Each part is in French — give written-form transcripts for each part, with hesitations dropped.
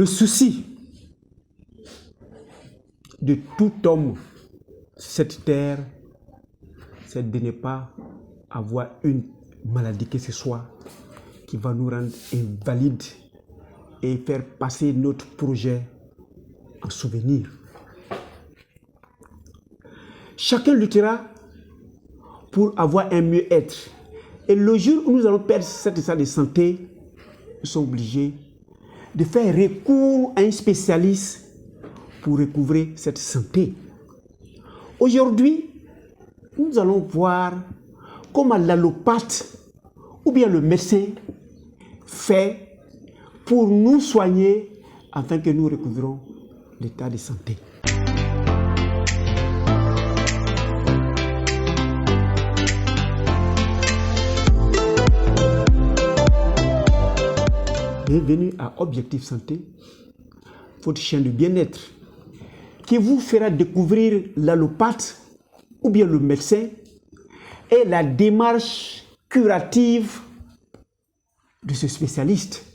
Le souci de tout homme sur cette terre, c'est de ne pas avoir une maladie que ce soit qui va nous rendre invalides et faire passer notre projet en souvenir. Chacun luttera pour avoir un mieux-être. Et le jour où nous allons perdre cet état de santé, nous sommes obligés de faire recours à un spécialiste pour recouvrer cette santé. Aujourd'hui, nous allons voir comment l'allopathe ou bien le médecin fait pour nous soigner afin que nous recouvrons l'état de santé. Bienvenue à Objectif Santé, votre chaîne de bien-être, qui vous fera découvrir l'allopathe ou bien le médecin et la démarche curative de ce spécialiste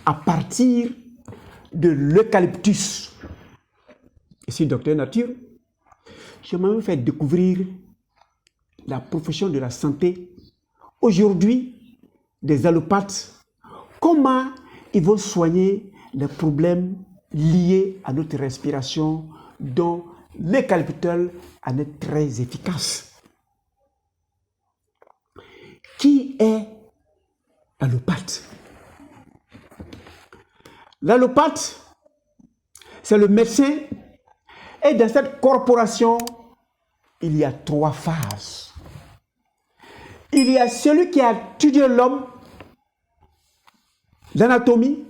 à partir de l'eucalyptus. Ici, Docteur Nature, je vais vous faire découvrir la profession de la santé aujourd'hui des allopathes. Comment ils vont soigner les problèmes liés à notre respiration dont l'eucalyptus en est très efficace. Qui est l'allopathe? L'allopathe, c'est le médecin et dans cette corporation, il y a 3 phases. Il y a celui qui a étudié l'homme, l'anatomie,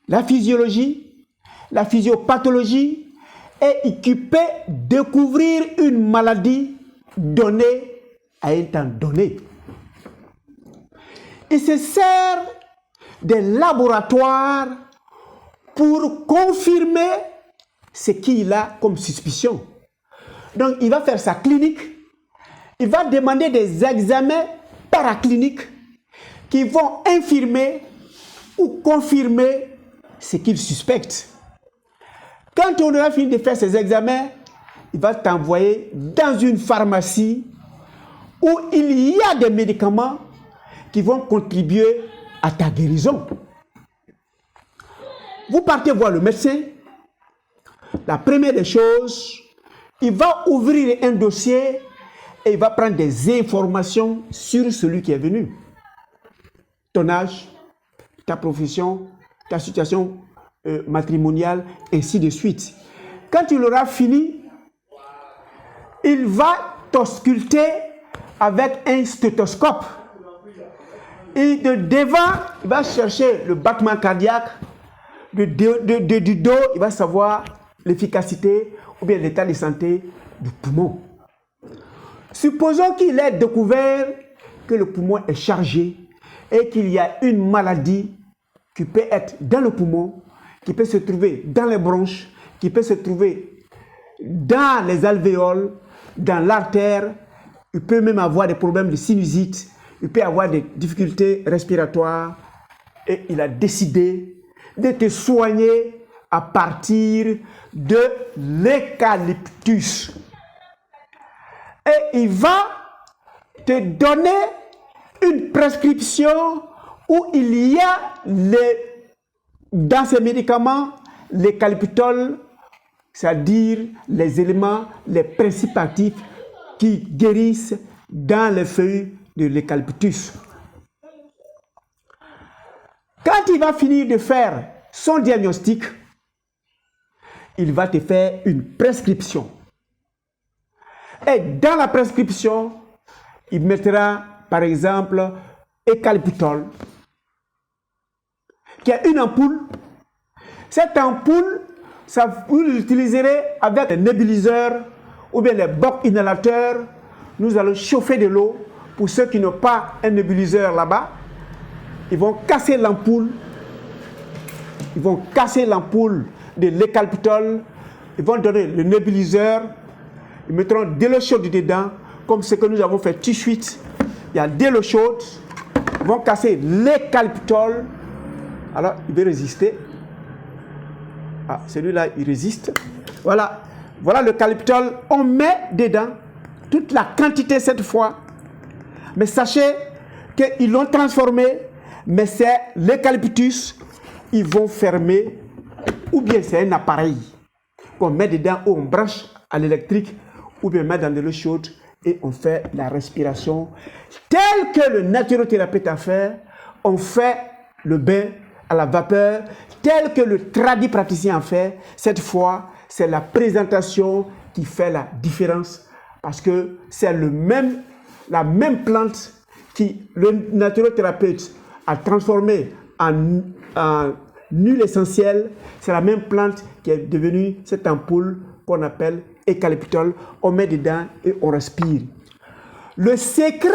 la physiologie, la physiopathologie et qui peut découvrir une maladie donnée à un temps donné. Il se sert des laboratoires pour confirmer ce qu'il a comme suspicion. Donc, il va faire sa clinique, il va demander des examens paracliniques qui vont infirmer ou confirmer ce qu'il suspecte. Quand on aura fini de faire ces examens, il va t'envoyer dans une pharmacie où il y a des médicaments qui vont contribuer à ta guérison. Vous partez voir le médecin. La première des choses, il va ouvrir un dossier et il va prendre des informations sur celui qui est venu. Ton âge, ta profession, ta situation matrimoniale, ainsi de suite. Quand il aura fini, il va t'ausculter avec un stéthoscope. Et de devant, il va chercher le battement cardiaque, du dos, il va savoir l'efficacité ou bien l'état de santé du poumon. Supposons qu'il ait découvert que le poumon est chargé et qu'il y a une maladie qui peut être dans le poumon, qui peut se trouver dans les bronches, qui peut se trouver dans les alvéoles, dans l'artère. Il peut même avoir des problèmes de sinusite, il peut avoir des difficultés respiratoires et il a décidé de te soigner à partir de l'eucalyptus. Et il va te donner une prescription où il y a dans ces médicaments l'eucalyptol, c'est-à-dire les éléments, les principes actifs qui guérissent dans les feuilles de l'eucalyptus. Quand il va finir de faire son diagnostic, il va te faire une prescription. Et dans la prescription, il mettra par exemple eucalyptol, qui est une ampoule. Cette ampoule, vous l'utiliserez avec les nébuliseurs ou bien les bocs inhalateurs. Nous allons chauffer de l'eau. Pour ceux qui n'ont pas un nébuliseur là-bas, ils vont casser l'ampoule. Ils vont casser l'ampoule de l'eucalyptol. Ils vont donner le nébuliseur. Ils mettront de l'eau chaude dedans, comme ce que nous avons fait tout de suite. Il y a de l'eau chaude. Ils vont casser l'eucalyptol. Alors, il veut résister. Ah, celui-là, il résiste. Voilà. Voilà le calyptol. On met dedans toute la quantité cette fois. Mais sachez qu'ils l'ont transformé. Mais c'est l'eucalyptus. Ils vont fermer. Ou bien c'est un appareil qu'on met dedans ou on branche à l'électrique. Ou bien mettre dans de l'eau chaude. Et on fait la respiration. Tel que le naturothérapeute a fait. On fait le bain à la vapeur. Tel que le tradipraticien a fait. Cette fois, c'est la présentation qui fait la différence. Parce que c'est la même plante qui le naturothérapeute a transformée en huile essentielle. C'est la même plante qui est devenue cette ampoule qu'on appelle eucalyptol. On met dedans et on respire. Le secret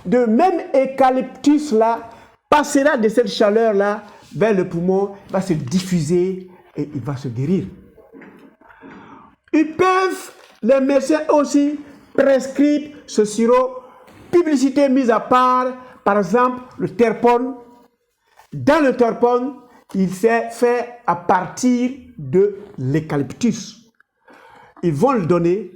de même eucalyptus là passera de cette chaleur là vers le poumon, va se diffuser et il va se guérir. Ils peuvent, les médecins aussi, prescrire ce sirop. Publicité mise à part, par exemple, le terpone. Dans le terpone, il s'est fait à partir de l'eucalyptus. Ils vont le donner.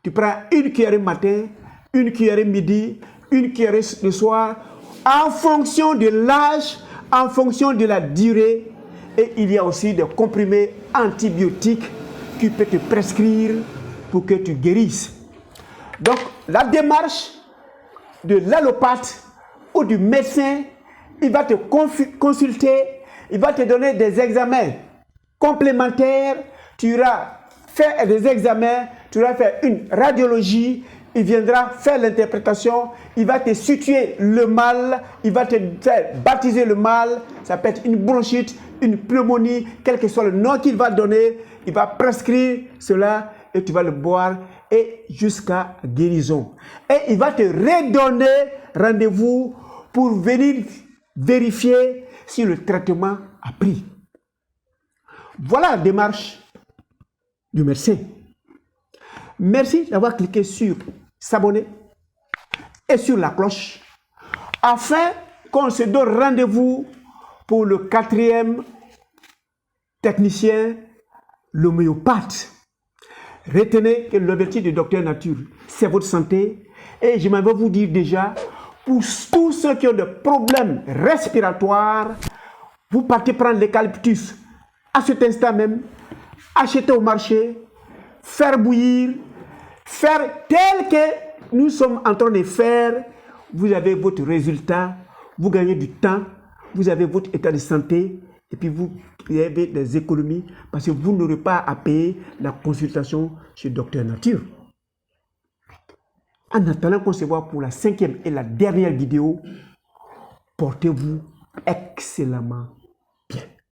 Tu prends une cuillerée matin, une cuillerée midi, une cuillerée le soir, en fonction de l'âge, en fonction de la durée. Et il y a aussi des comprimés antibiotiques qui peuvent te prescrire pour que tu guérisses. Donc, la démarche de l'allopathe ou du médecin, il va te consulter, il va te donner des examens complémentaires, tu iras faire des examens, tu iras faire une radiologie, il viendra faire l'interprétation, il va te situer le mal, il va te faire baptiser le mal, ça peut être une bronchite, une pneumonie, quel que soit le nom qu'il va donner, il va prescrire cela et tu vas le boire et jusqu'à guérison. Et il va te redonner rendez-vous pour venir vérifier si le traitement a pris. Voilà la démarche du médecin. Merci d'avoir cliqué sur s'abonner et sur la cloche afin qu'on se donne rendez-vous pour le 4e technicien, l'homéopathe. Retenez que l'objectif du docteur nature, c'est votre santé. Et je m'en vais vous dire déjà, pour tous ceux qui ont des problèmes respiratoires, vous partez prendre l'eucalyptus à cet instant même, acheter au marché, faire bouillir, faire tel que nous sommes en train de faire. Vous avez votre résultat, vous gagnez du temps, vous avez votre état de santé et puis vous avez des économies parce que vous n'aurez pas à payer la consultation chez Docteur Nature. En attendant qu'on se voit pour la 5e et la dernière vidéo, portez-vous excellemment